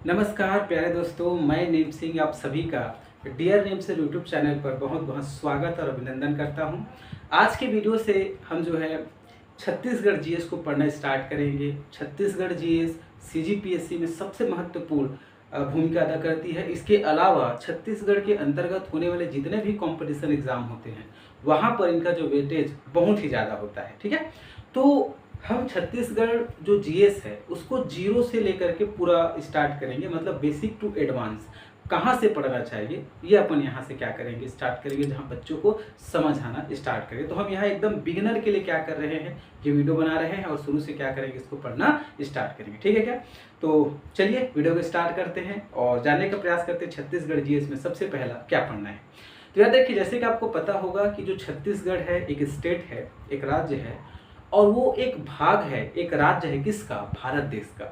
नमस्कार प्यारे दोस्तों, मैं नीम सिंह आप सभी का डियर नेम से यूट्यूब चैनल पर बहुत बहुत स्वागत और अभिनंदन करता हूं। आज के वीडियो से हम जो है छत्तीसगढ़ जीएस को पढ़ना स्टार्ट करेंगे। छत्तीसगढ़ जीएस सीजीपीएससी में सबसे महत्वपूर्ण भूमिका अदा करती है। इसके अलावा छत्तीसगढ़ के अंतर्गत होने वाले जितने भी कॉम्पिटिशन एग्जाम होते हैं वहाँ पर इनका जो वेटेज बहुत ही ज़्यादा होता है। ठीक है, तो हम छत्तीसगढ़ जो जीएस है उसको जीरो से लेकर के पूरा स्टार्ट करेंगे, मतलब बेसिक टू एडवांस कहाँ से पढ़ना चाहिए ये अपन यहाँ से क्या करेंगे स्टार्ट करेंगे, जहाँ बच्चों को समझ आना स्टार्ट करेंगे। तो हम यहाँ एकदम बिगिनर के लिए क्या कर रहे हैं, ये वीडियो बना रहे हैं और शुरू से क्या करेंगे, इसको पढ़ना स्टार्ट करेंगे। ठीक है क्या? तो चलिए वीडियो को स्टार्ट करते हैं और जानने का प्रयास करते हैं छत्तीसगढ़ जीएस में सबसे पहला क्या पढ़ना है। तो याद रखिए, जैसे कि आपको पता होगा कि जो छत्तीसगढ़ है एक स्टेट है, एक राज्य है और वो एक भाग है, एक राज्य है किसका, भारत देश का।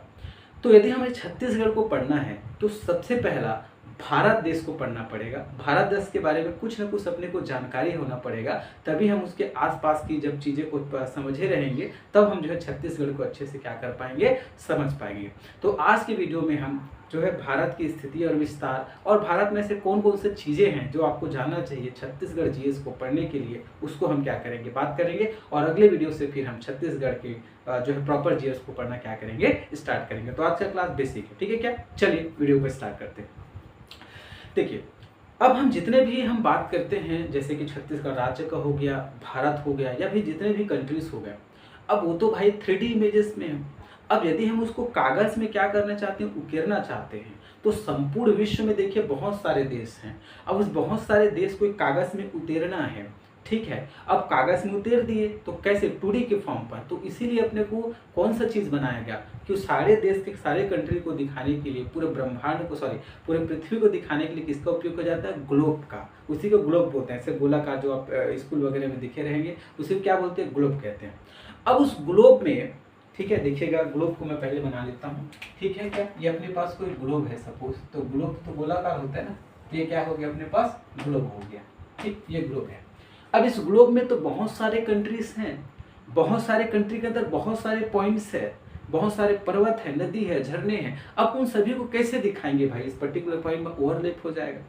तो यदि हमें छत्तीसगढ़ को पढ़ना है तो सबसे पहला भारत देश को पढ़ना पड़ेगा। भारत देश के बारे में कुछ ना कुछ अपने को जानकारी होना पड़ेगा, तभी हम उसके आसपास की जब चीज़ें को समझे रहेंगे तब हम जो है छत्तीसगढ़ को अच्छे से क्या कर पाएंगे, समझ पाएंगे। तो आज की वीडियो में हम जो है भारत की स्थिति और विस्तार और भारत में से कौन कौन सी चीज़ें हैं जो आपको जानना चाहिए छत्तीसगढ़ जीएस को पढ़ने के लिए, उसको हम क्या करेंगे, बात करेंगे। और अगले वीडियो से फिर हम छत्तीसगढ़ के जो है प्रॉपर जीएस को पढ़ना क्या करेंगे, स्टार्ट करेंगे। तो आज का क्लास बेसिक है, ठीक है क्या? चलिए वीडियो को स्टार्ट करते हैं। देखिए, अब हम जितने भी हम बात करते हैं, जैसे कि छत्तीसगढ़ राज्य का हो गया, भारत हो गया, या फिर जितने भी कंट्रीज हो गए, अब वो तो भाई 3D इमेजेस में है। अब यदि हम उसको कागज़ में क्या करना चाहते हैं, उकेरना चाहते हैं, तो संपूर्ण विश्व में देखिए बहुत सारे देश हैं। अब उस बहुत सारे देश को एक कागज़ में उतेरना है, ठीक है। अब कागज़ में उतेर दिए तो कैसे, 2D के फॉर्म पर। तो इसीलिए अपने को कौन सा चीज़ बनाया गया कि उस सारे देश के सारे कंट्री को दिखाने के लिए, पूरे ब्रह्मांड को, सॉरी पूरे पृथ्वी को दिखाने के लिए किसका उपयोग किया जाता है, ग्लोब का। उसी को ग्लोब बोलते हैं। ऐसे गोलाकार जो आप स्कूल वगैरह में दिखे रहेंगे उसी को क्या बोलते हैं, ग्लोब कहते हैं। अब उस ग्लोब में, ठीक है, देखिएगा ग्लोब को मैं पहले बना लेता हूँ, ठीक है क्या? ये अपने पास कोई ग्लोब है सपोज, तो ग्लोब तो गोलाकार होता है ना, ये क्या हो गया, अपने पास ग्लोब हो गया। ठीक, ये ग्लोब है। अब इस ग्लोब में तो बहुत सारे कंट्रीज हैं, बहुत सारे कंट्री के अंदर बहुत सारे पॉइंट्स है, बहुत सारे पर्वत है, नदी है, झरने हैं। अब उन सभी को कैसे दिखाएंगे भाई, इस पर्टिकुलर पॉइंट में ओवरलैप हो जाएगा।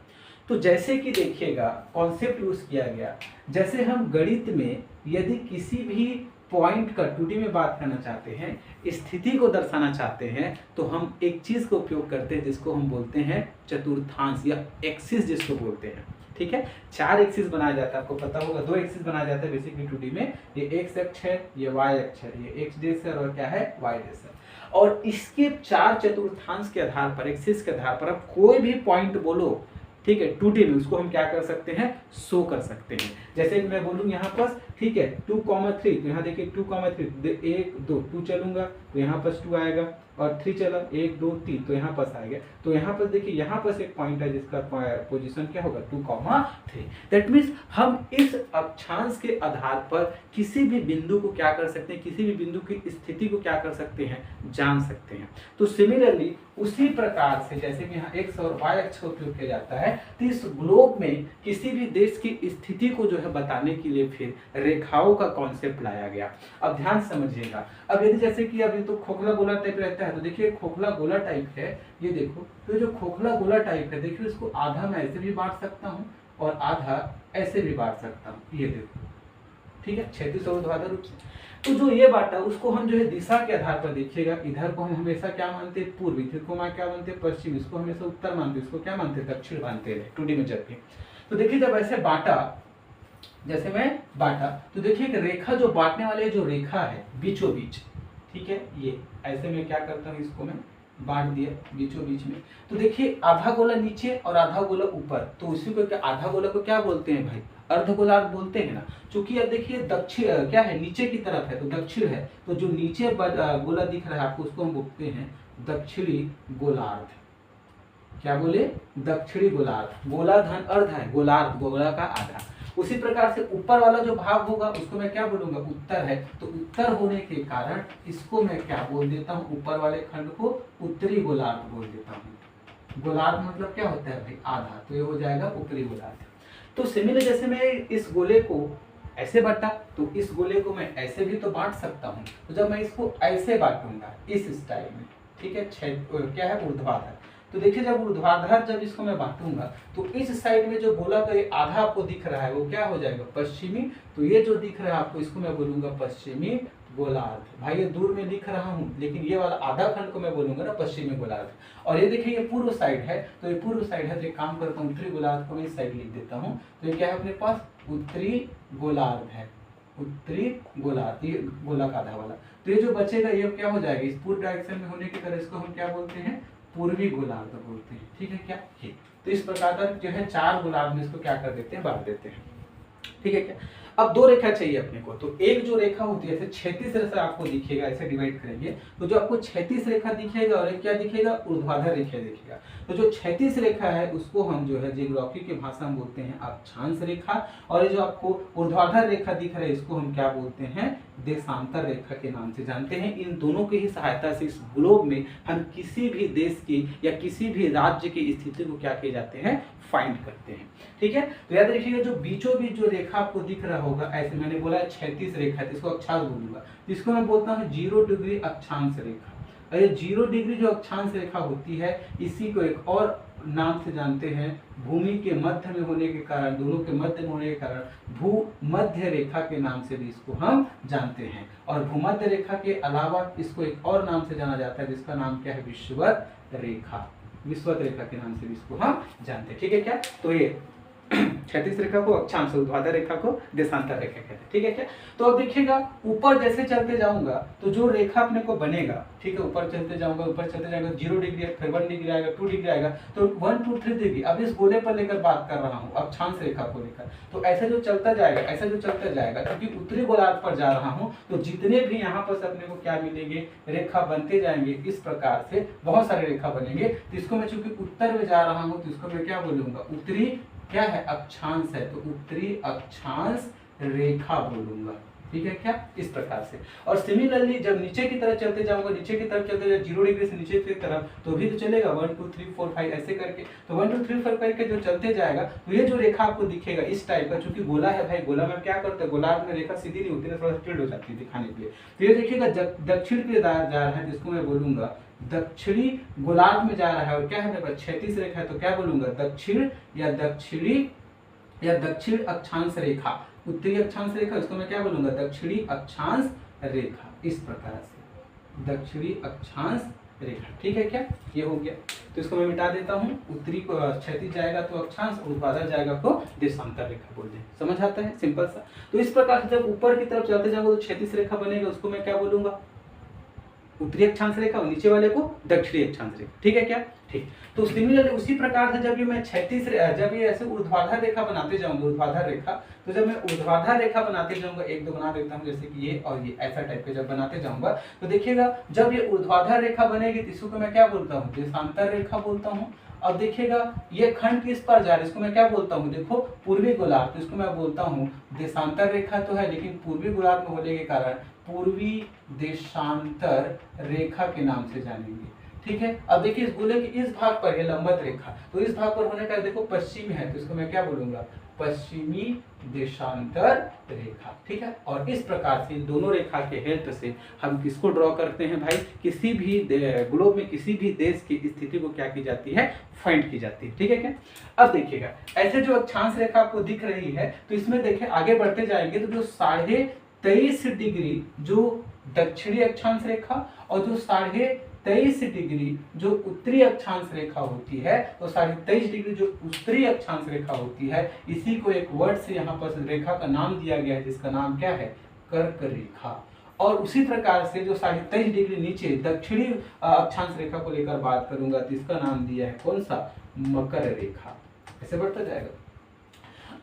तो जैसे कि देखिएगा कॉन्सेप्ट यूज किया गया, जैसे हम गणित में यदि किसी भी पॉइंट का 2D में बात करना चाहते हैं, स्थिति को दर्शाना चाहते हैं, तो हम एक चीज का उपयोग करते हैं जिसको हम बोलते हैं चतुर्थांश या एक्सिस जिसको बोलते हैं। ठीक है, 4 एक्सिस बनाया जाता है, आपको पता होगा 2 एक्सिस बनाया जाता है बेसिकली 2D में। ये एक्स अक्ष है, ये वाई अक्ष है, ये एक्स डेश है और क्या है, वाई डेश है। और इसके 4 चतुर्थांश के आधार पर, एक्सिस के आधार पर आप कोई भी पॉइंट बोलो, ठीक है, 2D में उसको हम क्या कर सकते हैं, शो कर सकते हैं। जैसे मैं बोलूँ यहाँ पर, ठीक है, 2,3, तो यहाँ देखिए 2,3, 1 2 2 चलूंगा तो यहाँ पर 2 आएगा, और 3 चला 1 2 3 तो यहाँ पर आ गया। तो यहाँ पर देखिए, यहाँ पर एक पॉइंट है जिसका पोजीशन क्या होगा, 2,3। दैट मीन्स हम इस अक्षांश के आधार पर किसी भी बिंदु को क्या कर सकते हैं, किसी भी बिंदु की स्थिति को क्या कर सकते हैं, जान सकते हैं। तो सिमिलरली उसी प्रकार से जैसे कि यहाँ एक्स और वाई अक्ष का उपयोग किया जाता है, तो इस ग्लोब में किसी भी देश की स्थिति को जो है बताने के लिए फिर रेखाओं का कॉन्सेप्ट लाया गया। अब ध्यान समझिएगा। अब यदि जैसे कि अभी तो खोखला गोला टाइप रहता है, तो देखिए खोखला गोला टाइप है, ये देखो, तो जो खोखला गोला टाइप है देखिए, इसको आधा मैं ऐसे भी बांट सकता हूँ और आधा ऐसे भी बांट सकता हूँ, ये देखो, ठीक है, क्षैतिज और ऊर्ध्वाधर रूप से। तो जो ये बांटा उसको हम जो है दिशा के आधार पर देखिएगा, इधर को हम हमेशा क्या मानते हैं, पूर्व, इधर को हम क्या मानते हैं, पश्चिम, इसको हमेशा उत्तर मानते हैं, इसको क्या मानते हैं, दक्षिण मानते हैं 2D में जब भी। तो देखिए जब ऐसे बांटा, जैसे मैं बांटा, तो देखिए एक रेखा जो बांटने वाले जो रेखा है बीचों बीच, ठीक है, ये ऐसे में क्या करता हूँ, इसको मैं बांट दिया बीचों बीच में। तो देखिए आधा गोला नीचे और आधा गोला ऊपर, तो उसी को क्या, आधा गोला को क्या बोलते हैं भाई, अर्धगोलार्ध बोलते हैं ना। क्योंकि अब देखिए दक्षिण क्या है, नीचे की तरफ है तो दक्षिण है, तो जो नीचे गोला दिख रहा है आपको उसको हम बोलते हैं दक्षिणी गोलार्ध। क्या बोले, दक्षिणी गोलार्ध। गोला धन अर्ध है, गोलार्ध गोला का आधा। उसी प्रकार से ऊपर वाला जो भाग होगा उसको मैं क्या बोलूंगा, उत्तर है, तो उत्तर होने के कारण इसको मैं क्या बोल देता हूँ, ऊपर वाले खंड को उत्तरी गोलार्ध बोल देता हूँ। गोलार्ध मतलब क्या होता है भाई, आधा, तो ये हो जाएगा उत्तरी गोलार्ध। तो सिमिलर जैसे मैं इस गोले को ऐसे बांटा, तो इस गोले को मैं ऐसे भी तो बांट सकता हूँ। तो जब मैं इसको ऐसे बांटूंगा इस स्टाइल में, ठीक है, क्या है, ऊर्ध्वाधर, तो देखिए जब ऊर्ध्वाधर जब इसको मैं बांटूंगा तो इस साइड में जो गोला का ये आधा आपको दिख रहा है वो क्या हो जाएगा, पश्चिमी। तो ये जो दिख रहा है आपको इसको मैं बोलूंगा पश्चिमी गोलार्ध। भाई ये दूर में लिख रहा हूँ लेकिन ये वाला आधा खंड को मैं बोलूंगा ना पश्चिमी गोलार्ध। और ये देखिए ये पूर्व साइड है, तो ये पूर्व साइड है तो एक काम करता हूँ उत्तरी गोलार्ध को मैं इस साइड लिख देता हूँ। तो ये क्या है अपने पास, उत्तरी गोलार्ध है, उत्तरी गोलार्ध, ये गोला का आधा वाला। तो ये जो बचेगा ये क्या हो जाएगा, इस पूर्व डायरेक्शन में होने की तरह इसको हम क्या बोलते हैं, पूर्वी गोलार्ध बोलते हैं। ठीक है क्या, ठीक। तो इस प्रकार जो है 4 गोलार्ध में इसको क्या कर देते हैं, बांट देते हैं। ठीक है क्या। अब 2 रेखा चाहिए अपने को, तो एक जो रेखा होती है ऐसे क्षैतिज रेखा आपको दिखेगा, ऐसे डिवाइड करेंगे तो जो आपको क्षैतिज रेखा दिखेगा और एक क्या दिखेगा, ऊर्ध्वाधर रेखा दिखेगा। तो जो क्षैतिज रेखा है उसको हम जो है ज्योग्राफी की भाषा में बोलते हैं अक्षांश रेखा, और ये जो आपको ऊर्ध्वाधर रेखा दिख रहा है इसको हम क्या बोलते हैं, देशांतर रेखा के नाम से जानते हैं। इन दोनों की ही सहायता से इस ग्लोब में हम किसी भी देश की या किसी भी राज्य की स्थिति को क्या किए जाते हैं, फाइंड करते हैं। ठीक है, तो याद रखिएगा जो बीचों बीच जो रेखा आपको दिख रहा होगा, ऐसे मैंने बोला है क्षैतिज रेखा है, इसको अक्षांश बोलूंगा, जिसको मैं बोलता हूँ 0 डिग्री अक्षांश रेखा। और ये 0 डिग्री जो अक्षांश रेखा होती है इसी को एक और नाम से जानते हैं, भूमि के मध्य में होने के कारण, दोनों के मध्य में होने के कारण भूमध्य रेखा के नाम से भी इसको हम जानते हैं। और भूमध्य रेखा के अलावा इसको एक और नाम से जाना जाता है जिसका नाम क्या है, विषुवत रेखा, विषुवत रेखा के नाम से भी इसको हम जानते हैं। ठीक है क्या, तो ये क्षैतिज रेखा को अक्षांश, ऊर्ध्वाधर रेखा को देशांतर रेखा कहते हैं। ठीक है क्या, तो अब देखिएगा ऊपर जैसे चलते जाऊंगा तो जो रेखा अपने को बनेगा, ठीक है, ऊपर चलते जाऊंगा, ऊपर चलते जाएगा 0 डिग्री, फिर 1 डिग्री आएगा, 2 डिग्री आएगा, तो 1 2 3 डिग्री। अब इस गोले पर लेकर बात कर रहा हूँ अक्षांश रेखा को लेकर, तो ऐसा जो चलता जाएगा, ऐसा जो चलता जाएगा, क्योंकि उत्तरी गोलार्ध पर जा रहा हूँ तो जितने भी यहाँ पर अपने को क्या मिलेंगे, रेखा बनते जाएंगे। इस प्रकार से बहुत सारे रेखा बनेंगे। तो इसको मैं चूंकि उत्तर में जा रहा हूँ तो इसको मैं क्या बोलूंगा, उत्तरी क्या है, अक्षांश है, तो उत्तरी अक्षांश रेखा बोलूंगा। ठीक है क्या, इस प्रकार से। और सिमिलरली जब नीचे की तरफ चलते जाऊंगा, नीचे की तरफ चलते जाऊंगा 0 डिग्री से नीचे की तरफ, तो भी तो चलेगा 1 2 3 4 5 ऐसे करके। तो 1 2 3 4 करके जो चलते जाएगा तो ये जो रेखा आपको दिखेगा इस टाइप का, चूंकि गोला है भाई, गोला में क्या करते हैं, गोलार्ध में रेखा सीधी नहीं होती है, थोड़ा टिल्ड हो जाती है दिखाने के लिए। तो ये देखिएगा दक्षिण की जा रहा है, जिसको मैं बोलूंगा दक्षिणी गोलार्ध में जा रहा है, और क्या है मेरे पास क्षैतिज रेखा है, तो क्या बोलूंगा, दक्षिण या दक्षिणी या दक्षिण अक्षांश रेखा, उत्तरी अक्षांश रेखा, इसको मैं क्या बोलूंगा, दक्षिणी अक्षांश रेखा। इस प्रकार से दक्षिणी अक्षांश रेखा। ठीक है क्या, ये हो गया। तो इसको मैं मिटा देता हूँ, उत्तरी को क्षैतिज जाएगा तो अक्षांश, ऊर्ध्वाधर जाएगा तो देशांतर रेखा बोलते हैं। समझ आता है, सिंपल सा। तो इस प्रकार से जब ऊपर की तरफ चलते जाऊंगा तो क्षैतिज रेखा बनेगा, उसको मैं क्या बोलूंगा, उत्तरी अक्षांश रेखा, और नीचे वाले को दक्षिणी अक्षांश रेखा। ठीक है क्या, ठीक। तो सिमिलरली उसी प्रकार से जब ये मैं क्षैतिज, जब ये ऐसे ऊर्ध्वाधर रेखा बनाते जाऊंगा, ऊर्ध्वाधर रेखा, तो जब मैं ऊर्ध्वाधर रेखा बनाते जाऊंगा, 1 2 बना देता हूं, जैसे कि ये और ये ऐसा टाइप के जब बनाते जाऊंगा तो देखिएगा जब ये ऊर्ध्वाधर रेखा बनेगी तो इसको मैं क्या बोलता हूँ, देशांतर रेखा बोलता हूँ। अब देखिएगा ये खंड किस पर जा रहा है, इसको मैं क्या बोलता हूँ, देखो पूर्वी गोलार्ध, तो इसको मैं बोलता हूँ देशांतर रेखा तो है, लेकिन पूर्वी गोलार्ध में होने के कारण पूर्वी देशांतर रेखा के नाम से जानेंगे। ठीक है, अब देखिए इस गोले के इस भाग पर है लंबवत रेखा, तो इस भाग पर होने का देखो पश्चिम है, तो इसको मैं क्या बोलूंगा, पश्चिमी देशांतर रेखा। ठीक है, और इस प्रकार से दोनों रेखा के हेल्प से हम किसको ड्रॉ करते हैं भाई, किसी भी ग्लोब में किसी भी देश की स्थिति को क्या की जाती है, फाइंड की जाती है। ठीक है क्या, अब देखिएगा ऐसे जो अक्षांश रेखा आपको दिख रही है, तो इसमें देखिए आगे बढ़ते जाएंगे तो जो 23.5 डिग्री जो दक्षिणी अक्षांश रेखा और जो 23.5 डिग्री जो उत्तरी अक्षांश रेखा होती है, तो 23.5 डिग्री जो उत्तरी अक्षांश रेखा होती है, इसी को एक वर्ड से यहाँ पर रेखा का नाम दिया गया है, जिसका नाम क्या है, कर्क रेखा। और उसी प्रकार से जो 23.5 डिग्री नीचे दक्षिणी अक्षांश रेखा को लेकर बात करूंगा तो इसका नाम दिया है कौन सा, मकर रेखा। ऐसे बढ़ता जाएगा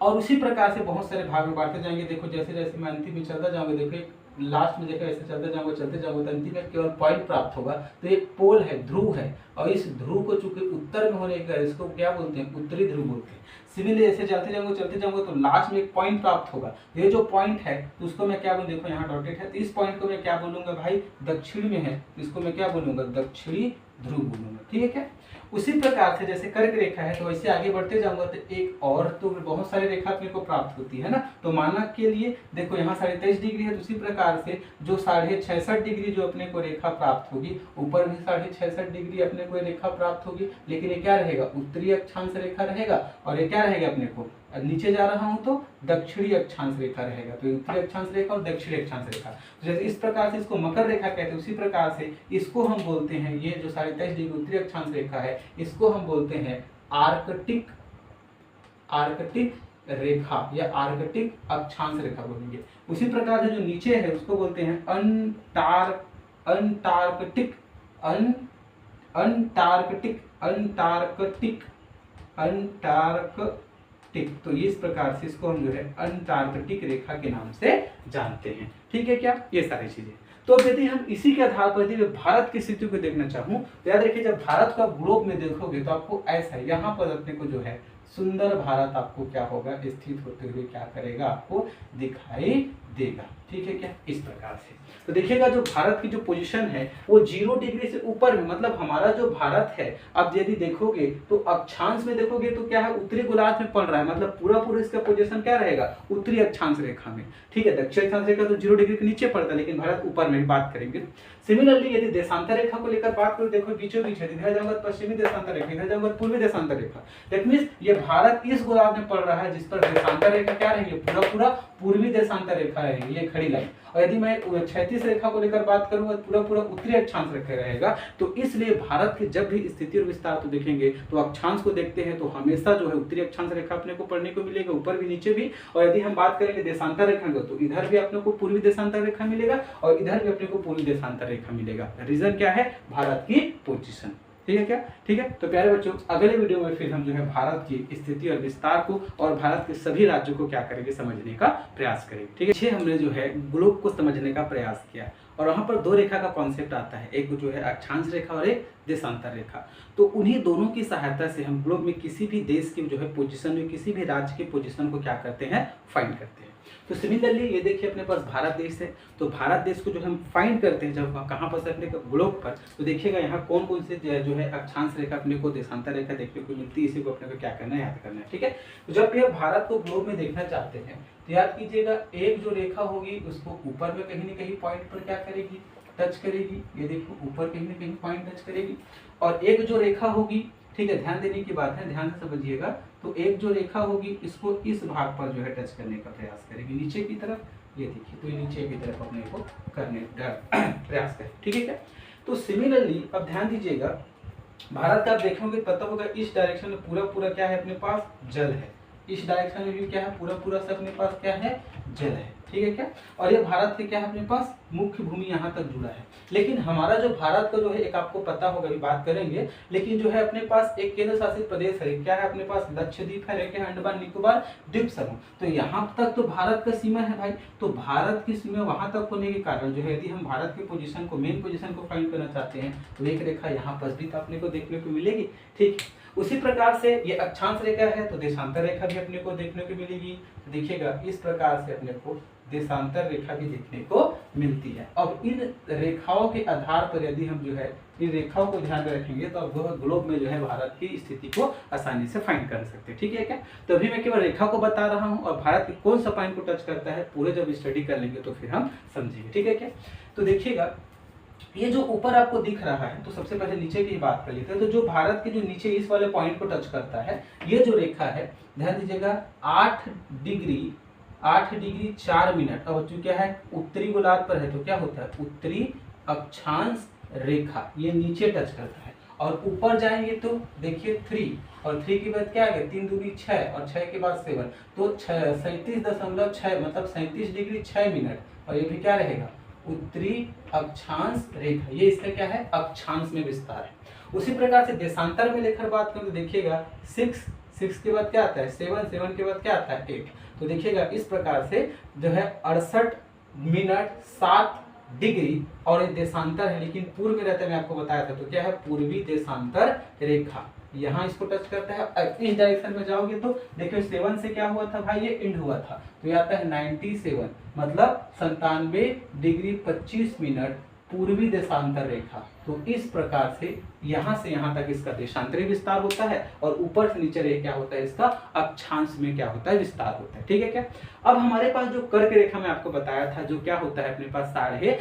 और उसी प्रकार से बहुत सारे भाग में बांटते जाएंगे। देखो जैसे जैसे मैं अंतिम में चलता जाऊंगा, देखो लास्ट में देखो ऐसे चलते जाऊंगा तो अंतिम में केवल पॉइंट प्राप्त होगा। तो एक पोल है, ध्रुव है, और इस ध्रुव को चूंकि उत्तर में होने का इसको क्या बोलते हैं, उत्तरी ध्रुव बोलते हैं। सिमिलरली ऐसे चलते जाऊंगा तो लास्ट में एक पॉइंट प्राप्त होगा। ये जो पॉइंट है तो उसको मैं क्या बोलूँ, देखो यहाँ डॉटेड है, तो इस पॉइंट को मैं क्या बोलूंगा भाई, दक्षिण में है, इसको मैं क्या बोलूंगा, दक्षिणी ध्रुव बोलूंगा, ठीक है क्या। उसी प्रकार से जैसे कर्क रेखा है तो वैसे आगे बढ़ते जाऊंगा तो एक और तो बहुत सारी रेखा अपने को प्राप्त होती है ना। तो मानक के लिए देखो यहाँ 23.5 डिग्री है, तो उसी प्रकार से जो 66.5 डिग्री जो अपने को रेखा प्राप्त होगी, ऊपर भी 66.5 डिग्री अपने को रेखा प्राप्त होगी, लेकिन ये क्या रहेगा, उत्तरी अक्षांश रेखा रहेगा, और ये क्या रहेगा अपने को, नीचे जा रहा हूं तो दक्षिणी अक्षांश रेखा रहेगा। तो उत्तरी अक्षांश रेखा और दक्षिणी अक्षांश रेखा, तो जैसे इस प्रकार से इसको मकर रेखा कहते हैं, उसी प्रकार से इसको हम बोलते हैं, ये जो 23.5 डिग्री उत्तरी अक्षांश रेखा है इसको हम बोलते हैं आर्कटिक रेखा या आर्कटिक अक्षांश रेखा बोलेंगे। उसी प्रकार से जो नीचे है उसको बोलते हैं अंटार्कटिक तो इस प्रकार से इसको हम जो है अंटार्कटिक रेखा के नाम से जानते हैं, ठीक है क्या, ये सारी चीजें। तो यदि हम इसी के आधार पर यदि भारत की स्थिति को देखना चाहूँ तो याद रखिए, जब भारत का ग्लोब में देखोगे तो आपको ऐसा है, यहाँ पर अपने को जो है सुंदर भारत आपको क्या होगा, स्थित होते हुए क्या करेगा, आपको दिखाई देगा, ठीक है क्या, इस प्रकार से। तो देखिएगा जो भारत की जो पोजीशन है वो 0 डिग्री से ऊपर में, मतलब हमारा जो भारत है, अब यदि देखोगे तो अक्षांश में देखोगे तो क्या है, उत्तरी गोलार्ध में पड़ रहा है, मतलब पूरा इसका पोजीशन क्या रहेगा, उत्तरी अक्षांश रेखा में, ठीक है। दक्षिण अक्षांश रेखा तो 0 डिग्री के नीचे पड़ता है, लेकिन भारत ऊपर में बात करेंगे। सिमिलरली यदि देशांतर रेखा को लेकर बात करो, देखो बीचों बीच है, इधर जाऊंगा पश्चिमी देशांतर रेखा, इधर जाऊंगा पूर्वी देशांतर रेखा, दैट मींस ये भारत इस गोलार्ध में पड़ रहा है जिस पर देशांतर रेखा क्या रहेगी, पूरा पूर्वी देशांतर रेखा रहेगी, ये खड़ी लाइन। और यदि मैं 36 रेखा को लेकर बात करूंगा पूरा उत्तरी अक्षांश रेखा रहेगा। तो इसलिए भारत की जब भी स्थिति और विस्तार तो देखेंगे तो अक्षांश को देखते हैं तो हमेशा जो है उत्तरी अक्षांश रेखा अपने को पढ़ने को मिलेगा, ऊपर भी नीचे भी। और यदि हम बात करेंगे देशांतर रेखा को तो इधर भी अपने को पूर्वी देशांतर रेखा मिलेगा और इधर भी अपने को पूर्वी देशांतर रेखा मिलेगा। रीजन क्या है, भारत की पोजीशन, ठीक है क्या, ठीक है। तो प्यारे बच्चों, अगले वीडियो में फिर हम जो है भारत की स्थिति और विस्तार को और भारत के सभी राज्यों को क्या करेंगे, समझने का प्रयास करेंगे, ठीक है। हमने जो है ग्लोब को समझने का प्रयास किया और वहां पर 2 रेखा का कॉन्सेप्ट आता है, एक जो है अक्षांश रेखा और एक देशांतर रेखा। तो उन्हीं दोनों की सहायता से हम ग्लोब में किसी भी देश की जो है पोजीशन में, किसी भी राज्य की पोजीशन को क्या करते हैं, फाइंड करते हैं। तो सिमिलरली ये देखिए अपने पास भारत देश है, तो भारत देश को जो हम फाइंड करते हैं जब कहाँ पर से अपने ग्लोब पर, तो देखिएगा यहाँ कौन कौन से जो है अक्षांश रेखा अपने को, देशांतर रेखा देखने को मिलती है, इसी को अपने को क्या करना है, याद करना है, ठीक है। तो जब भी आप भारत को ग्लोब में देखना चाहते हैं तो याद कीजिएगा, एक जो रेखा होगी उसको ऊपर में कहीं न कहीं पॉइंट पर क्या करेगी, टच करेगी, ये देखो ऊपर कहीं न कहीं पॉइंट टच करेगी। और एक जो रेखा होगी, ठीक है, ध्यान देने की बात है, ध्यान से समझिएगा, तो एक जो रेखा होगी इसको इस भाग पर जो है टच करने का प्रयास करेगी, नीचे की तरफ, ये देखिए, तो ये नीचे की तरफ अपने को करने का प्रयास करें, ठीक है क्या। तो सिमिलरली अब ध्यान दीजिएगा, भारत का आप देखोगे पता होगा इस डायरेक्शन में पूरा क्या है, अपने पास जल है, इस डायरेक्शन में भी क्या है, पूरा से अपने पास क्या है, जल है, ठीक है क्या। और ये भारत से क्या है, अपने पास मुख्य भूमि यहाँ तक जुड़ा है। लेकिन हमारा जो भारत का जो है, एक आपको पता होगा, अभी बात करेंगे, लेकिन जो है अपने पास एक केंद्र शासित प्रदेश है, क्या है अपने पास, लक्षद्वीप है, एक है अंडमान निकोबार द्वीप समूह। तो यहाँ तक तो भारत का सीमा है भाई, तो भारत की सीमा वहां तक होने के कारण जो है, यदि हम भारत की पोजीशन को, मेन पोजीशन को फाइंड करना चाहते हैं तो एक रेखा यहाँ पर भी अपने को देखने को मिलेगी, ठीक। उसी प्रकार से ये अक्षांश रेखा है तो देशांतर रेखा भी अपने को देखने को मिलेगी। तो देखिएगा इस प्रकार से अपने को देशांतर रेखा भी देखने को मिलती है। अब इन रेखाओं के आधार पर यदि हम जो है इन रेखाओं को ध्यान में रखेंगे तो अब ग्लोब में जो है भारत की स्थिति को आसानी से फाइंड कर सकते हैं, ठीक है क्या। तो अभी मैं केवल रेखा को बता रहा हूँ और भारत के कौन सा पॉइंट को टच करता है, पूरे जब स्टडी कर लेंगे तो फिर हम समझेंगे, ठीक है क्या। तो देखिएगा ये जो ऊपर आपको दिख रहा है, तो सबसे पहले नीचे की बात कर लेते हैं। तो जो भारत के जो नीचे इस वाले पॉइंट को टच करता है, ये जो रेखा है, ध्यान दीजिएगा 8 डिग्री 4 मिनट। अब जो क्या है, उत्तरी गोलार्ध पर है तो क्या होता है, उत्तरी अक्षांश रेखा, ये नीचे टच करता है। और ऊपर जाएंगे तो देखिए 3, और 3 के बाद क्या आ गया, 3 दूनी 6 और 6 के बाद 7, तो 37.6 मतलब 37 डिग्री 6 मिनट। और ये भी क्या रहेगा, उत्तरी अक्षांश रेखा, ये इसका क्या है, अक्षांश में विस्तार है। उसी प्रकार से देशांतर में लेकर बात करें तो देखिएगा 6 के बाद क्या आता है, 7 के बाद क्या आता है, 8। तो देखिएगा इस प्रकार से जो है 68 मिनट 7 डिग्री और एक देशांतर है, लेकिन पूर्व में रहता है, मैं आपको बताया था। तो क्या है, पूर्वी देशांतर रेखा, यहाँ इसको टच करता है। इस डायरेक्शन में जाओगे तो देखिए 7 से क्या हुआ था भाई, ये एंड हुआ था, तो ये आता है 97 मतलब 97 डिग्री 25 मिनट पूर्वी देशांतर रेखा। तो इस प्रकार से यहाँ से यहाँ तक इसका देशांतरी विस्तार होता है और ऊपर से नीचे रहे क्या होता है, इसका अक्षांश में क्या होता है, विस्तार होता है। ठीक है क्या। अब हमारे पास जो कर्क रेखा में आपको बताया था, जो क्या होता है अपने पास साढ़े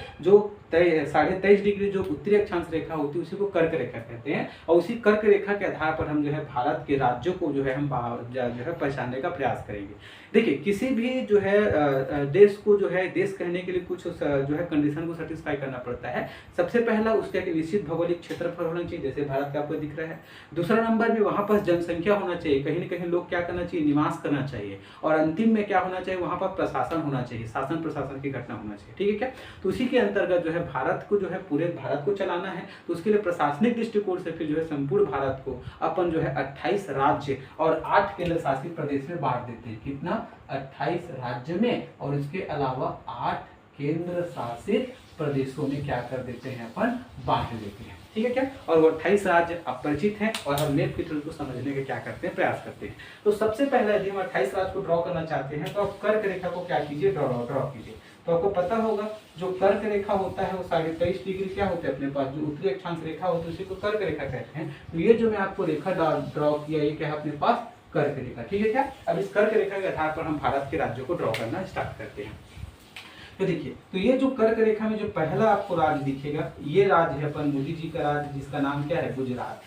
23 डिग्री जो उत्तरी अक्षांश रेखा होती है उसी को कर्क रेखा कहते हैं। और उसी कर्क रेखा के आधार पर हम जो है भारत के राज्यों को जो है हम जो है पहचानने का प्रयास करेंगे। देखिए किसी भी जो है देश को जो है देश कहने के लिए कुछ जो है कंडीशन को सेटिस्फाई करना पड़ता है। सबसे पहला उसका एक निश्चित भौगोलिक क्षेत्रफल होना चाहिए, जैसे भारत का आपको दिख रहा है। दूसरा नंबर में वहां पर जनसंख्या होना चाहिए, कहीं न कहीं लोग क्या करना चाहिए, निवास करना चाहिए। और अंतिम में क्या होना चाहिए, वहां पर प्रशासन होना चाहिए, शासन प्रशासन की घटना होना चाहिए। ठीक है क्या। तो उसी के अंतर्गत जो है भारत को जो है पूरे भारत को चलाना है, तो उसके लिए प्रशासनिक दृष्टिकोण से फिर जो है संपूर्ण भारत को अपन जो है 28 राज्य और 8 केंद्र शासित प्रदेश में बांट देते हैं। कितना, 28 राज्य में और इसके अलावा 8 केंद्र शासित प्रदेशों में क्या कर देते हैं, अपन बांट देते हैं। ठीक है क्या। और वो 28 राज्य अपरिचित हैं और हम मैप के थ्रू को समझने के क्या करते हैं, प्रयास करते हैं। तो सबसे पहले यदि हम 28 राज्य को ड्रॉ करना चाहते हैं तो आप कर्क रेखा को क्या कीजिए, ड्रॉ कीजिए। तो आपको पता होगा जो कर्क रेखा होता है वो 23.5 डिग्री क्या होता है अपने पास, जो उत्तरी अक्षांश रेखा होती है उसी को कर्क रेखा कहते हैं। तो ये जो मैं आपको रेखा ड्रॉ किया, ये क्या है अपने पास, कर्क रेखा। ठीक है क्या। अब इस कर्क रेखा के आधार पर हम भारत के राज्यों को ड्रॉ करना स्टार्ट करते हैं। तो देखिए, तो ये जो कर्क रेखा में जो पहला आपको राज्य दिखेगा, ये राज्य है अपन मोदी जी का राज्य, जिसका नाम क्या है, गुजरात।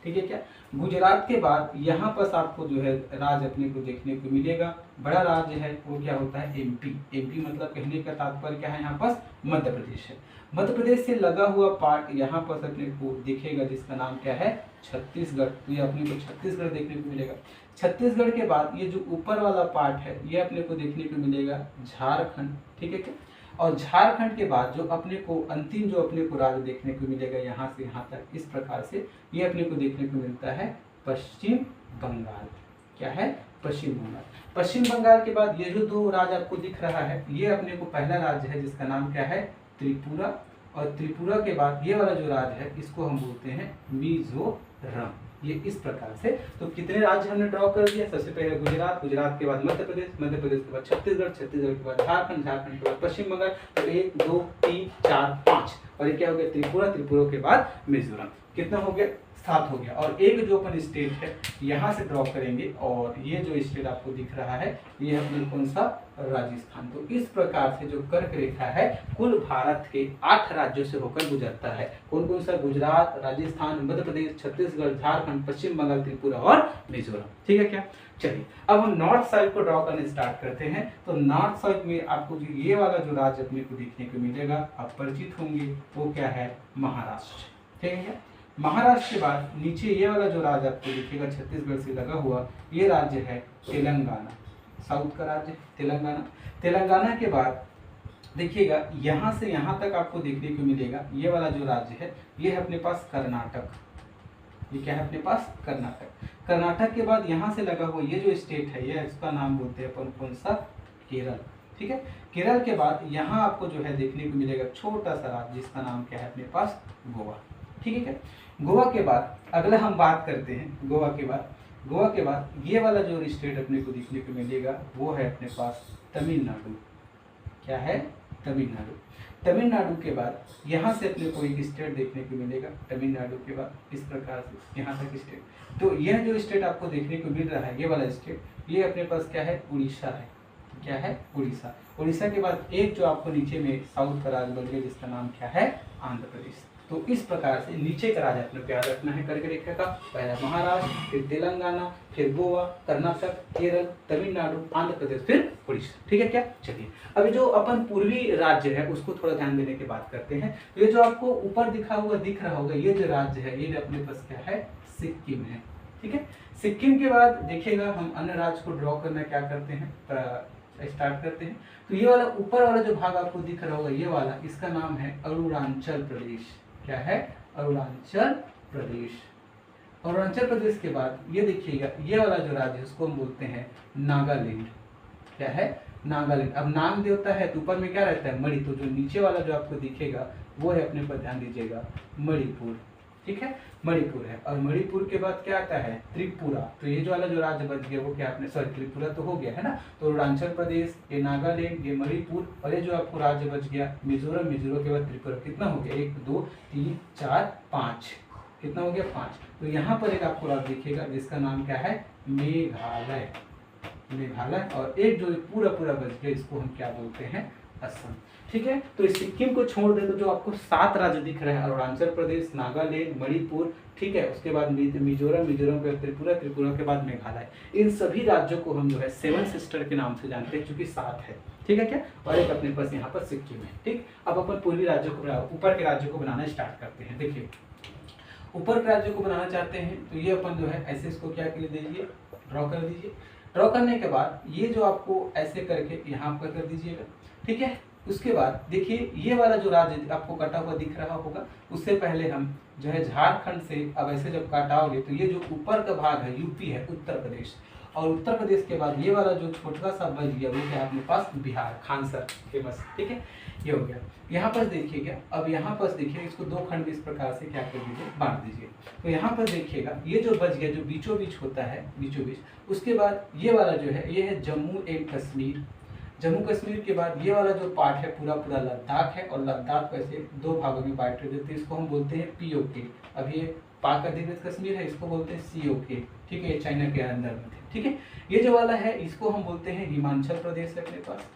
ठीक है क्या। गुजरात के बाद यहाँ पर आपको जो है राज्य अपने को देखने को मिलेगा, बड़ा राज्य है वो क्या होता है, एमपी। एमपी मतलब कहने का तात्पर्य क्या है, यहाँ पर मध्य प्रदेश है। मध्य प्रदेश से लगा हुआ पार्ट यहाँ पर अपने को दिखेगा, जिसका नाम क्या है, छत्तीसगढ़। तो ये अपने को छत्तीसगढ़ देखने को मिलेगा। छत्तीसगढ़ के बाद ये जो ऊपर वाला पार्ट है ये अपने को देखने को मिलेगा झारखंड। ठीक है क्या। और झारखंड के बाद जो अपने को अंतिम जो अपने को राज्य देखने को मिलेगा यहाँ से यहाँ तक, इस प्रकार से ये अपने को देखने को मिलता है पश्चिम बंगाल। क्या है, पश्चिम बंगाल। पश्चिम बंगाल के बाद ये जो 2 राज्य आपको दिख रहा है, ये अपने को पहला राज्य है जिसका नाम क्या है, त्रिपुरा। और त्रिपुरा के बाद ये वाला जो राज्य है इसको हम बोलते हैं मिजोरम। ये इस प्रकार से। तो कितने राज्य हमने ड्रॉ कर दिया, सबसे पहले गुजरात, गुजरात के बाद मध्य प्रदेश, मध्य प्रदेश के बाद छत्तीसगढ़, छत्तीसगढ़ के बाद झारखंड, झारखंड के बाद पश्चिम बंगाल। तो 1 2 3 4 5 और ये क्या हो गया, त्रिपुरा, त्रिपुरा के बाद मिजोरम। कितना हो गया, 7 हो गया। और एक जो अपन स्टेट है यहाँ से ड्रॉ करेंगे और ये जो स्टेट आपको दिख रहा है ये अपने कौन सा, राजस्थान। तो इस प्रकार से जो कर्क रेखा है कुल भारत के 8 राज्यों से होकर गुजरता है। कौन कौन सा, गुजरात, राजस्थान, मध्य प्रदेश, छत्तीसगढ़, झारखंड, पश्चिम बंगाल, त्रिपुरा और मिजोरम। ठीक है क्या। चलिए अब हम नॉर्थ साइड को ड्रॉ करने स्टार्ट करते हैं। तो नॉर्थ साइड में आपको जो ये वाला जो राज्य अपने को देखने को मिलेगा, आप परिचित होंगे, वो क्या है, महाराष्ट्र। ठीक है क्या। महाराष्ट्र के बाद नीचे ये वाला जो राज्य आपको दिखेगा छत्तीसगढ़ से लगा हुआ, ये राज्य है तेलंगाना। साउथ का राज्य तेलंगाना। तेलंगाना के बाद देखिएगा यहाँ से यहाँ तक आपको देखने को मिलेगा, ये वाला जो राज्य है ये है अपने पास कर्नाटक। ये क्या है अपने पास, कर्नाटक। कर्नाटक के बाद यहाँ से लगा हुआ ये जो स्टेट है, ये इसका नाम बोलते हैं अपन कौन सा, केरल। ठीक है। केरल के बाद यहाँ आपको जो है देखने को मिलेगा छोटा सा राज्य जिसका नाम क्या है अपने पास, गोवा। ठीक है क्या। गोवा के बाद अगला हम बात करते हैं, गोवा के बाद ये वाला जो स्टेट अपने को देखने को मिलेगा वो है अपने पास तमिलनाडु। क्या है, तमिलनाडु। तमिलनाडु के बाद यहाँ से अपने को एक स्टेट देखने को मिलेगा, तमिलनाडु के बाद इस प्रकार से यहाँ तक स्टेट। तो यह जो स्टेट आपको देखने को मिल रहा है, ये वाला स्टेट, ये अपने पास क्या है, उड़ीसा है। क्या है, उड़ीसा। उड़ीसा के बाद एक जो आपको नीचे में साउथ का राज्य बन गया जिसका नाम क्या है, आंध्र प्रदेश। तो इस प्रकार से नीचे का राज्य अपने प्यार रखना है कर्क रेखा का, पहला महाराष्ट्र, फिर तेलंगाना, फिर गोवा, कर्नाटक, केरल, तमिलनाडु, आंध्र प्रदेश, फिर उड़ीसा। ठीक है क्या। चलिए अभी जो अपन पूर्वी राज्य है उसको थोड़ा ध्यान देने की बात करते हैं। ये जो आपको ऊपर दिख रहा होगा ये जो राज्य है ये अपने पास क्या है, सिक्किम है। ठीक है। सिक्किम के बाद देखिएगा हम अन्य राज्य को ड्रॉ करना क्या करते हैं, स्टार्ट करते हैं। तो ये वाला ऊपर वाला जो भाग आपको दिख रहा होगा ये वाला, इसका नाम है अरुणाचल प्रदेश। क्या है, अरुणाचल प्रदेश। अरुणाचल प्रदेश के बाद ये देखिएगा ये वाला जो राज्य है उसको हम बोलते हैं नागालैंड। क्या है, नागालैंड। अब नाग देवता है तो ऊपर में क्या रहता है, मणि। तो जो नीचे वाला जो आपको दिखेगा वो है अपने पर ध्यान दीजिएगा, मणिपुर। ठीक है, मणिपुर है। और मणिपुर के बाद क्या आता है, त्रिपुरा। तो ये जो वाला जो राज्य बच गया वो क्या आपने, सॉरी त्रिपुरा तो हो गया है ना, तो अरुणाचल प्रदेश, ये नागालैंड, ये मणिपुर, और ये जो आपको राज्य बच गया मिजोरम, मिजोरम के बाद त्रिपुरा। कितना हो गया, 1 2 3 4 5, कितना हो गया 5। तो यहाँ पर एक आपको राज्य दिखेगा जिसका नाम क्या है, मेघालय, मेघालय। और एक जो पूरा पूरा बच गया इसको हम क्या बोलते हैं, असम। ठीक है, तो इस सिक्किम को छोड़ दे तो जो आपको 7 राज्य दिख रहे हैं, अरुणाचल प्रदेश, नागालैंड, मणिपुर, ठीक है, उसके बाद मिजोरम, मिजोरम के बाद त्रिपुरा, त्रिपुरा के बाद मेघालय। इन सभी राज्यों को हम जो है 7 सिस्टर के नाम से जानते हैं, चूंकि 7 है। ठीक है क्या, और एक अपने पास यहाँ पर सिक्किम है। ठीक, अब अपन पूर्वी राज्यों को, ऊपर के राज्यों को बनाना स्टार्ट करते हैं। देखिए ऊपर के राज्यों को बनाना चाहते हैं तो ये अपन जो है ऐसे इसको क्या कर दीजिए, ड्रॉ कर दीजिए। ड्रॉ करने के बाद ये जो आपको ऐसे करके यहाँ पर कर दीजिएगा। ठीक है, उसके बाद देखिए ये वाला जो राज्य आपको कटा हुआ दिख रहा होगा, उससे पहले हम जो है झारखंड से अब ऐसे जब काटाओगे तो ये जो ऊपर का भाग है यूपी है, उत्तर प्रदेश, और उत्तर प्रदेश के बाद ये वाला जो छोटा सा बच गया वो क्या अपने पास, बिहार, खानसर फेमस। ठीक है, ये हो गया। यहाँ पर देखिएगा, अब यहाँ पर देखिए इसको 2 खंड इस प्रकार से क्या कर दीजिए, बांट दीजिए। तो यहाँ पर देखिएगा ये जो बच गया, जो बीचों बीच होता है, बीचों बीच, उसके बाद ये वाला जो है ये है जम्मू एंड कश्मीर। जम्मू कश्मीर के बाद ये वाला जो पार्ट है पूरा पूरा लद्दाख है, और लद्दाख को ऐसे 2 भागों में बांट कर देते हैं, इसको हम बोलते हैं POK। अब ये पाक अधिकृत कश्मीर है, इसको बोलते हैं COK। ठीक है, ये चाइना के अंदर में थे। ठीक है, ये जो वाला है इसको हम बोलते हैं हिमाचल प्रदेश है अपने पास,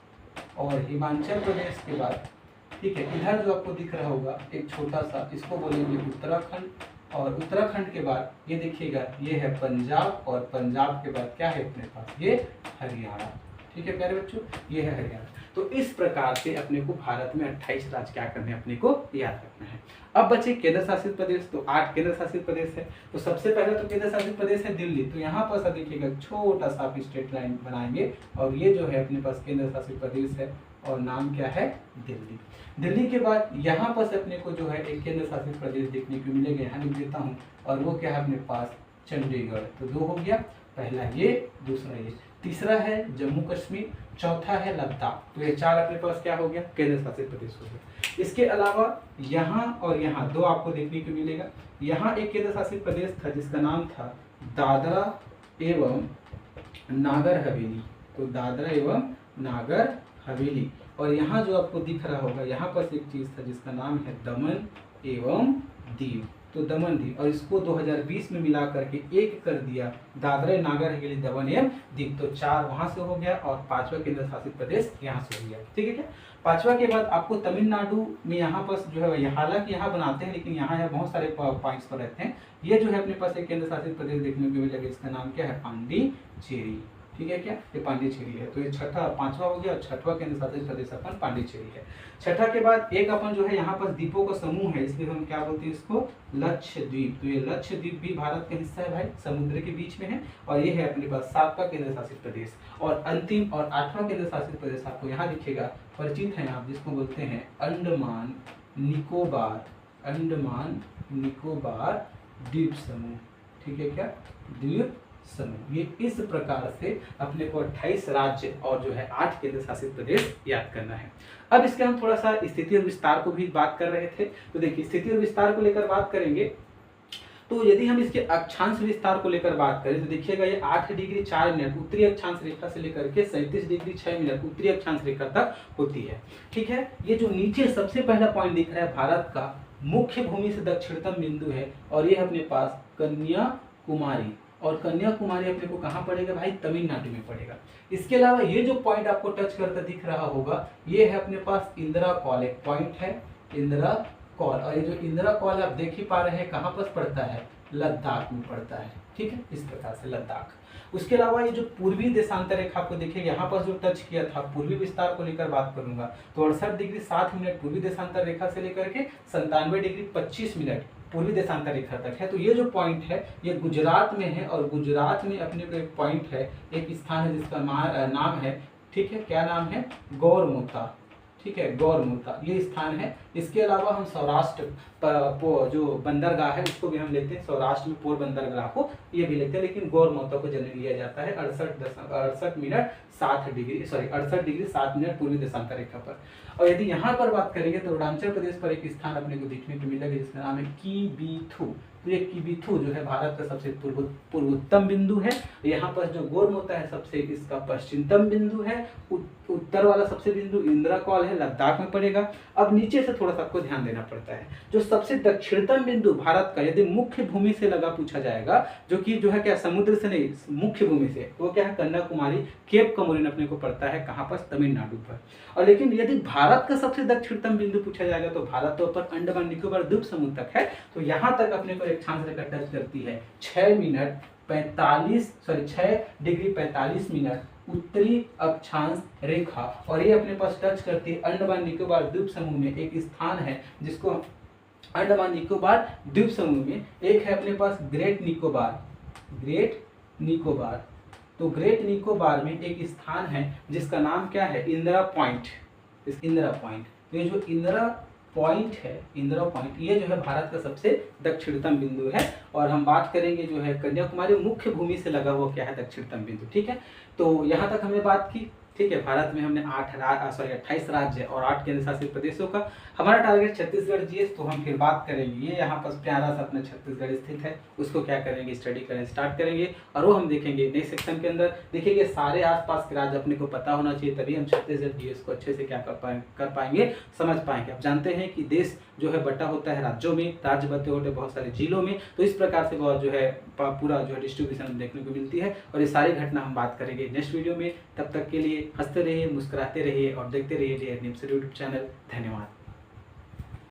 और हिमाचल प्रदेश के बाद ठीक है इधर जो आपको दिख रहा होगा एक छोटा सा, इसको बोलेंगे उत्तराखंड, और उत्तराखंड के बाद ये देखिएगा ये है पंजाब, और पंजाब के बाद क्या है अपने पास, ये हरियाणा। ठीक है प्यारे बच्चों, ये है हरियाणा। तो इस प्रकार से अपने को भारत में 28 राज्य क्या करने हैं, अपने को याद रखना है। अब बचे केंद्र शासित प्रदेश, तो 8 केंद्र शासित प्रदेश है। तो सबसे पहले तो केंद्र शासित प्रदेश है दिल्ली। तो यहाँ पर सब देखिएगा छोटा सा आप स्ट्रेट लाइन बनाएंगे, और ये जो है अपने पास केंद्र शासित प्रदेश है, और नाम क्या है, दिल्ली। दिल्ली के बाद यहाँ पर से अपने को जो है एक केंद्र शासित प्रदेश देखने को मिलेगा, यहाँ लिख देता हूँ, और वो क्या है अपने पास, चंडीगढ़। तो 2 हो गया, पहला ये, दूसरा ये, तीसरा है जम्मू कश्मीर, चौथा है लद्दाख। तो ये 4 अपने पास क्या हो गया, केंद्र शासित प्रदेश हो गया। इसके अलावा यहाँ और यहाँ 2 आपको देखने को मिलेगा। यहाँ एक केंद्र शासित प्रदेश था जिसका नाम था दादरा एवं नागर हवेली। तो दादरा एवं नागर हवेली, और यहाँ जो आपको दिख रहा होगा यहाँ पर एक चीज था जिसका नाम है दमन एवं दीव। तो दमन दीव, और इसको 2020 में मिला करके एक कर दिया, दादरा नागर हवेली दमन एवं दीव। तो 4 वहां से हो गया, और 5वां केंद्र शासित प्रदेश यहाँ से हो गया। ठीक है क्या, 5वां के बाद आपको तमिलनाडु में यहाँ पर जो है, हालांकि यहाँ बनाते हैं लेकिन यहाँ बहुत सारे पॉइंट्स पर रहते हैं। ये जो है अपने पास एक केंद्र शासित प्रदेश देखने को मिलेगा, इसका नाम क्या है, पांडिचेरी। ठीक है क्या, ये पांडिचेरी है। तो ये 5वां हो गया, और 6वां केंद्र शासित प्रदेश अपन पांडिचेरी है। 6ठा के बाद एक अपन जो है यहाँ पर द्वीपों का समूह है, इसलिए हम क्या बोलते हैं इसको, लक्षद्वीप। तो ये लक्षद्वीप भी भारत का हिस्सा है भाई, समुद्र के बीच में है, और ये है अपने पास 7वां केंद्र शासित प्रदेश। और अंतिम और 8वां केंद्र शासित प्रदेश आपको यहाँ दिखेगा, परिचित है आप, जिसको बोलते हैं अंडमान निकोबार, अंडमान निकोबार द्वीप समूह। ठीक है क्या, द्वीप समूह। ये इस प्रकार से अपने को 28 राज्य और जो है 8 केंद्र शासित प्रदेश याद करना है। अब इसके हम थोड़ा सा स्थिति और विस्तार को भी बात कर रहे थे। तो देखिए स्थिति और विस्तार को लेकर बात करेंगे, तो यदि हम इसके अक्षांश विस्तार को लेकर बात करें तो देखिएगा ये 8 डिग्री 4 मिनट उत्तरी अक्षांश रेखा से लेकर के 37 डिग्री 6 मिनट उत्तरी अक्षांश रेखा तक होती है। ठीक है, ये जो नीचे सबसे पहला पॉइंट दिख रहा है भारत का मुख्य भूमि से दक्षिणतम बिंदु है, और ये अपने पास कन्याकुमारी, और कन्याकुमारी अपने को कहाँ पड़ेगा भाई, तमिलनाडु में पड़ेगा। इसके अलावा ये जो पॉइंट आपको टच करता दिख रहा होगा, ये है अपने पास इंदिरा कॉल, एक पॉइंट है इंदिरा कॉल, और ये जो इंदिरा कॉल आप देख ही पा रहे हैं कहाँ पर पड़ता है, लद्दाख में पड़ता है। ठीक है, इस प्रकार से लद्दाख। उसके अलावा ये जो पूर्वी देशांतर रेखा आपको देखिएगा, यहाँ पर जो टच किया था, पूर्वी विस्तार को लेकर बात करूंगा, तो 68 डिग्री 7 मिनट पूर्वी देशांतर रेखा से लेकर के 97 डिग्री 25 मिनट पूर्वी देशांतर रेखा तक है। तो ये जो पॉइंट है ये गुजरात में है, और गुजरात में अपने को एक पॉइंट है, एक स्थान है जिसका नाम है, ठीक है क्या नाम है, गौरमोता, ठीक है, गौरमोता ये स्थान है। इसके अलावा हम सौराष्ट्र जो बंदरगाह है उसको भी हम लेते हैं, सौराष्ट्र में पोरबंदरगाह को ये भी लेते हैं, लेकिन गौरमोता को जनरली लिया जाता है 68 मिनट 7 डिग्री 7 मिनट पूर्वी देशांतर रेखा पर। और यदि यहाँ पर बात करेंगे तो अरुणाचल प्रदेश पर एक स्थान अपने को देखने को मिलेगा जिसका नाम है किबीथु। तो ये किबीथु जो है भारत का सबसे पूर्वोत्तम बिंदु है। यहाँ पर जो गौरमोता है सबसे इसका पश्चिमतम बिंदु है। उत्तर वाला सबसे बिंदु इंद्रकौल है, लद्दाख में पड़ेगा। अब नीचे से थोड़ा सा आपको ध्यान देना पड़ता है। जो सबसे दक्षिणतम बिंदु भारत का यदि मुख्य भूमि से लगा पूछा जाएगा, जो है क्या समुद्र से नहीं, मुख्य भूमि से, वो क्या है कन्याकुमारी, केप कमोरिन अपने को पड़ता है कहाँ पर, तमिलनाडु पर। और लेकिन यदि भारत का सबसे दक्षिणतम बिंदु पूछा जाएगा तो भारत तो ऊपर अंडमान निकोबार द्वीप समूह तक है, तो यहाँ तक अपने को रेखांश रेखा टच करती है 6 डिग्री 45 मिनट उत्तरी अक्षांश रेखा। और ये अपने पास टच करती है अंडमान निकोबार द्वीप समूह में एक स्थान है जिसको अंडमान निकोबार द्वीप समूह में एक है अपने पास ग्रेट निकोबार। तो ग्रेट निकोबार में एक स्थान है जिसका नाम क्या है, इंदिरा पॉइंट। ये जो इंदिरा पॉइंट है, ये जो है भारत का सबसे दक्षिणतम बिंदु है। और हम बात करेंगे जो है कन्याकुमारी मुख्य भूमि से लगा हुआ क्या है, दक्षिणतम बिंदु। ठीक है, तो यहाँ तक हमने बात की। ठीक है, भारत में हमने 28 राज्य और 8 केंद्र शासित प्रदेशों का। हमारा टारगेट छत्तीसगढ़ जीएस, तो हम फिर बात करेंगे ये यहाँ पर प्यारा सा अपना छत्तीसगढ़ स्थित है, उसको क्या करेंगे, स्टडी करना स्टार्ट करेंगे। और वो हम देखेंगे नेक्स्ट सेक्शन के अंदर। देखेंगे सारे आसपास के राज्य अपने को पता होना चाहिए, तभी हम छत्तीसगढ़ जीएस को अच्छे से क्या कर पाएंगे, समझ पाएंगे। आप जानते हैं कि देश जो है बटा होता है राज्यों में, राज्य बटे होते हैं बहुत सारे जिलों में, तो इस प्रकार से बहुत जो है पूरा जो है डिस्ट्रीब्यूशन देखने को मिलती है। और ये सारी घटना हम बात करेंगे नेक्स्ट वीडियो में। तब तक के लिए हंसते रहिए, मुस्कुराते रहिए और देखते रहिए डियर न्यूज़ यूट्यूब चैनल। धन्यवाद।